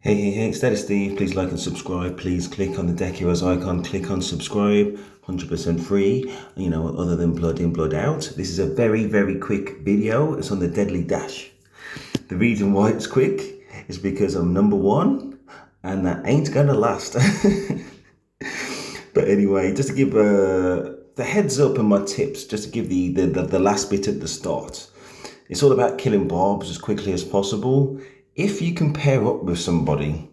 Hey, Steady Steve, please like and subscribe. Please click on the Deck Heroes icon, click on subscribe, 100% free, other than Blood In, Blood Out. This is a very, very quick video. It's on the Deadly Dash. The reason why it's quick is because I'm number one, and that ain't gonna last. But anyway, just to give the heads up and my tips, just to give the last bit at the start. It's all about killing barbs as quickly as possible. If you can pair up with somebody,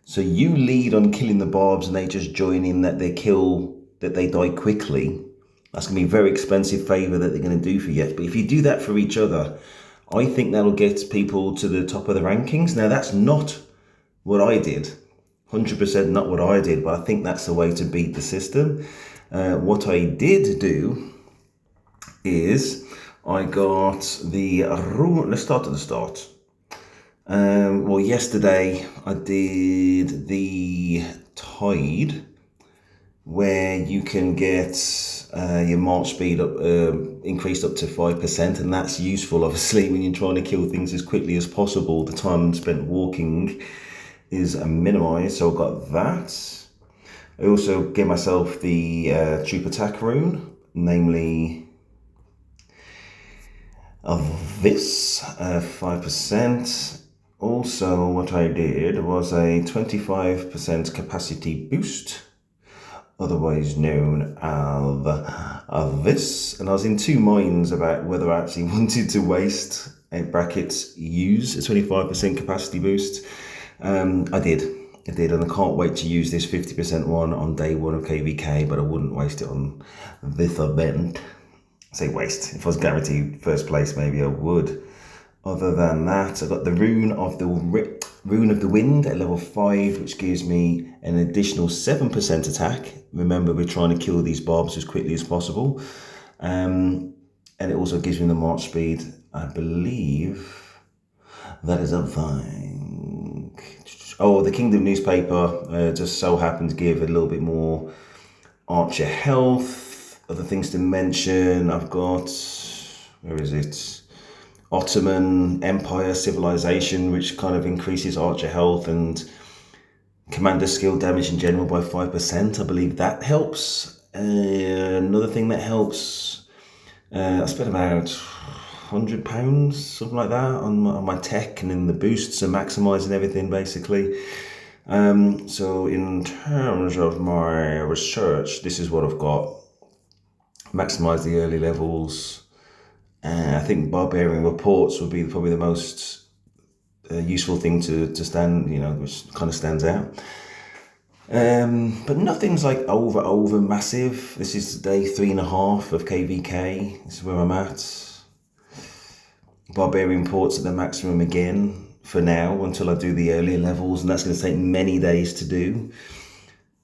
so you lead on killing the barbs and they just join in that they die quickly, that's going to be a very expensive favour that they're going to do for you. But if you do that for each other, I think that'll get people to the top of the rankings. Now, that's not what I did. 100% not what I did, but I think that's the way to beat the system. What I did do is I got the rune. Let's start at the start. Well, yesterday I did the Tide, where you can get your march speed up increased up to 5%, and that's useful, obviously, when you're trying to kill things as quickly as possible. The time spent walking is minimized, so I got that. I also gave myself the troop attack rune, namely of this 5%. Also, what I did was a 25% capacity boost, otherwise known as this. And I was in two minds about whether I actually wanted to waste use a 25% capacity boost. I did, and I can't wait to use this 50% one on day one of KVK, but I wouldn't waste it on this event. I say waste. If I was guaranteed first place, maybe I would. Other than that, I got the Rune of the Wind at level 5, which gives me an additional 7% attack. Remember, we're trying to kill these barbs as quickly as possible. And it also gives me the march speed. I believe that is a thing. Oh, the Kingdom newspaper just so happened to give a little bit more archer health. Other things to mention, I've got, where is it? Ottoman Empire Civilization, which kind of increases archer health and commander skill damage in general by 5%. I believe that helps. Another thing that helps, I spent about £100, something like that, on my tech and in the boosts and maximising everything, basically. So in terms of my research, this is what I've got. Maximise the early levels. I think Barbarian Reports would be probably the most useful thing to stand, which kind of stands out. But nothing's like over massive. This is day 3.5 of KVK. This is where I'm at. Barbarian Ports at the maximum again for now until I do the earlier levels, and that's going to take many days to do.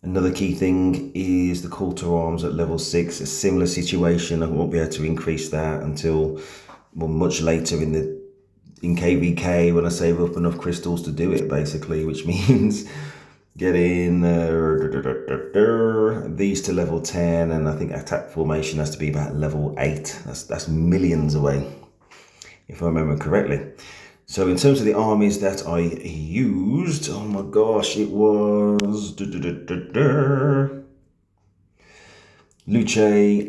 Another key thing is the call to arms at level 6. A similar situation. I won't be able to increase that until much later in KVK, when I save up enough crystals to do it, basically, which means getting these to level 10, and I think attack formation has to be about level 8. That's millions away, if I remember correctly. So in terms of the armies that I used, oh my gosh, it was Luce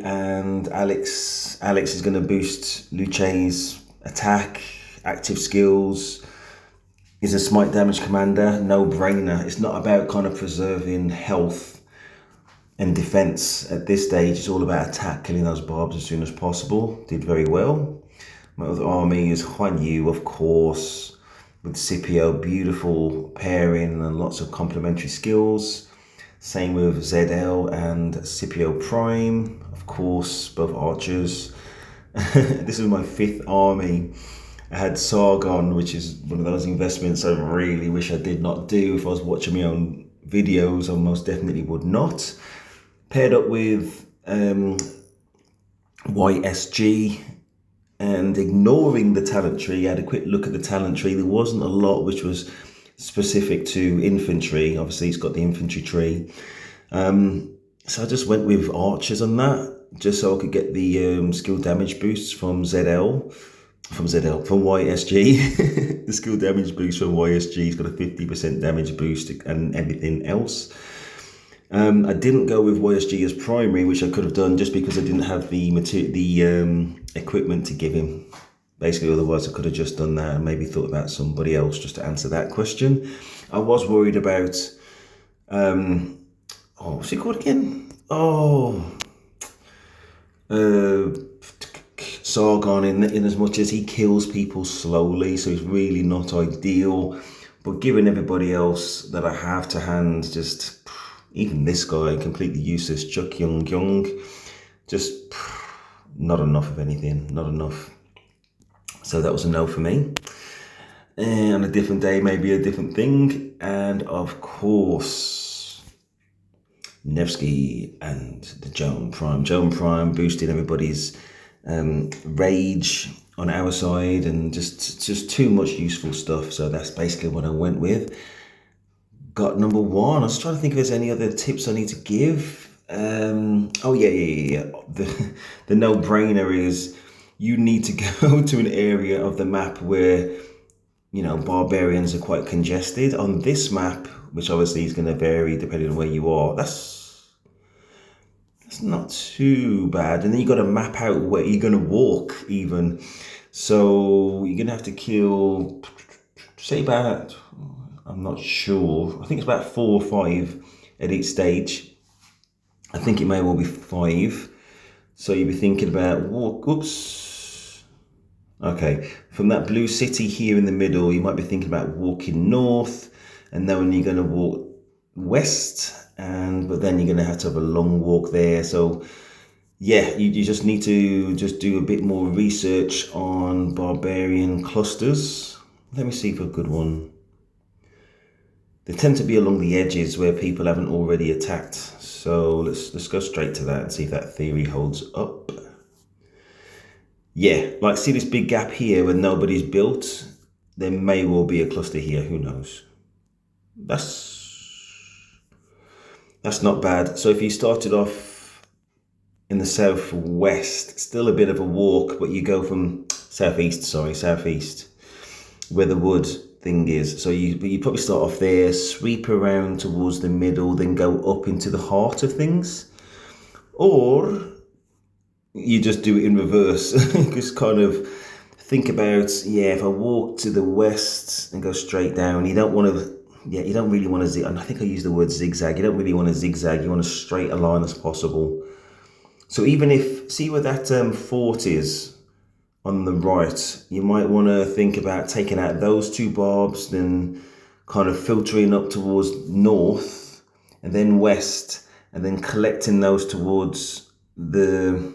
and Alex. Alex is going to boost Luce's attack, active skills. Is a smite damage commander, no brainer. It's not about kind of preserving health and defense at this stage. It's all about attack, killing those barbs as soon as possible. Did very well. My other army is Huan Yu, of course, with Scipio, beautiful pairing and lots of complementary skills. Same with ZL and Scipio Prime, of course, both archers. This is my 5th army. I had Sargon, which is one of those investments I really wish I did not do. If I was watching my own videos, I most definitely would not. Paired up with YSG, and ignoring the talent tree. I had a quick look at the talent tree. There wasn't a lot which was specific to infantry. Obviously, it's got the infantry tree. So I just went with archers on that, just so I could get the skill damage boosts from ZL. from ZL, from YSG. The skill damage boost from YSG's got a 50% damage boost and everything else. I didn't go with YSG as primary, which I could have done just because I didn't have the equipment to give him. Basically, otherwise I could have just done that and maybe thought about somebody else just to answer that question. I was worried about, what's he called again? Sargon, in as much as he kills people slowly, so it's really not ideal. But given everybody else that I have to hand, just even this guy, completely useless, Chuck Young, just not enough of anything, not enough. So that was a no for me. And on a different day, maybe a different thing. And of course, Nevsky and the Joan Prime. Joan Prime boosted everybody's rage on our side, and just too much useful stuff. So that's basically what I went with. Got number one. I was trying to think if there's any other tips I need to give. Oh yeah. The no-brainer is you need to go to an area of the map where, you know, barbarians are quite congested. On this map, which obviously is going to vary depending on where you are, that's not too bad. And then you got to map out where you're going to walk even. So you're going to have to kill, say about, I'm not sure, I think it's about 4 or 5 at each stage. I think it may well be 5. So you'll be thinking about walk, oops. Okay, from that blue city here in the middle, you might be thinking about walking north, and then you're going to walk west, but then you're going to have a long walk there. So yeah, you just need to just do a bit more research on barbarian clusters. Let me see for a good one. They tend to be along the edges where people haven't already attacked. So let's go straight to that and see if that theory holds up. Yeah, like see this big gap here where nobody's built? There may well be a cluster here, who knows? That's not bad. So if you started off in the southwest, still a bit of a walk, but you go from southeast, where the wood thing is. So you probably start off there, sweep around towards the middle, then go up into the heart of things. Or you just do it in reverse. Just kind of think about, yeah, if I walk to the west and go straight down, you don't really want to zig. And I think I used the word zigzag. You don't really want to zigzag. You want as straight a line as possible. So even see where that fort is on the right, you might want to think about taking out those 2 barbs, then kind of filtering up towards north and then west, and then collecting those towards the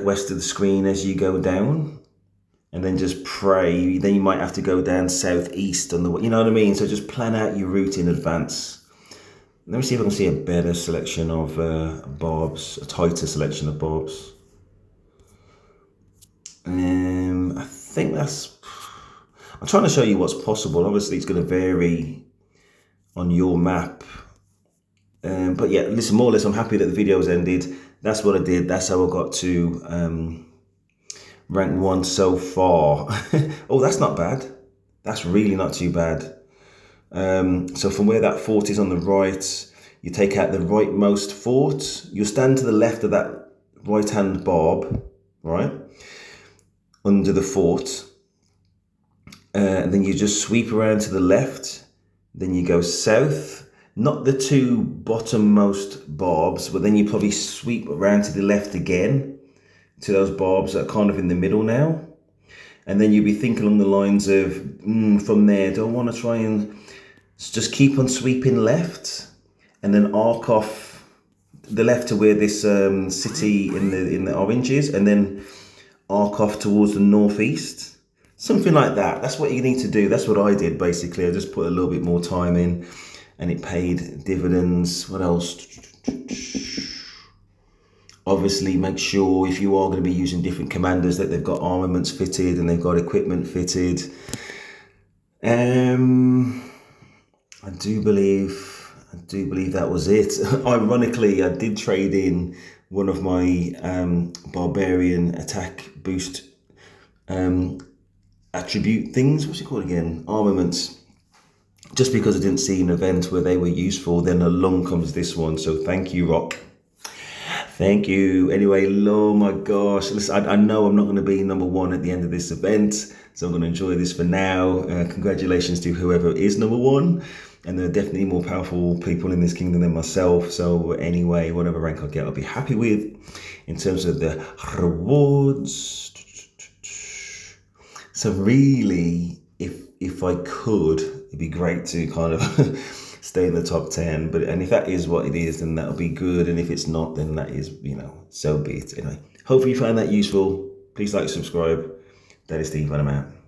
west of the screen as you go down, and then just pray. Then you might have to go down southeast on the, you know what I mean? So just plan out your route in advance. Let me see if I can see a better selection of barbs, a tighter selection of barbs. I think I'm trying to show you what's possible. Obviously it's going to vary on your map. But yeah, listen, more or less I'm happy that the video's ended. That's what I did. That's how I got to rank 1 so far. Oh, that's not bad. That's really not too bad. So from where that fort is on the right, you take out the rightmost fort. You'll stand to the left of that right-hand barb, right, under the fort. And then you just sweep around to the left. Then you go south, not the 2 bottommost barbs, but then you probably sweep around to the left again to those barbs that are kind of in the middle now. And then you'll be thinking along the lines of, from there, do I want to try and just keep on sweeping left and then arc off the left to where this city in the orange is, and then arc off towards the northeast? Something like that. That's what you need to do. That's what I did, basically. I just put a little bit more time in and it paid dividends. What else? Obviously, make sure if you are going to be using different commanders that they've got armaments fitted and they've got equipment fitted. I do believe that was it. Ironically, I did trade in one of my barbarian attack boost attribute things. What's it called again? Armaments. Just because I didn't see an event where they were useful, then along comes this one. So thank you, Rock. Thank you. Anyway, oh my gosh. Listen, I know I'm not going to be number one at the end of this event, so I'm going to enjoy this for now. Congratulations to whoever is number one. And there are definitely more powerful people in this kingdom than myself. So anyway, whatever rank I get, I'll be happy with. In terms of the rewards, so really, if I could, it'd be great to kind of stay in the top 10. And if that is what it is, then that'll be good. And if it's not, then that is, so be it. Anyway, hopefully you found that useful. Please like, subscribe. That is Steve, and I'm out.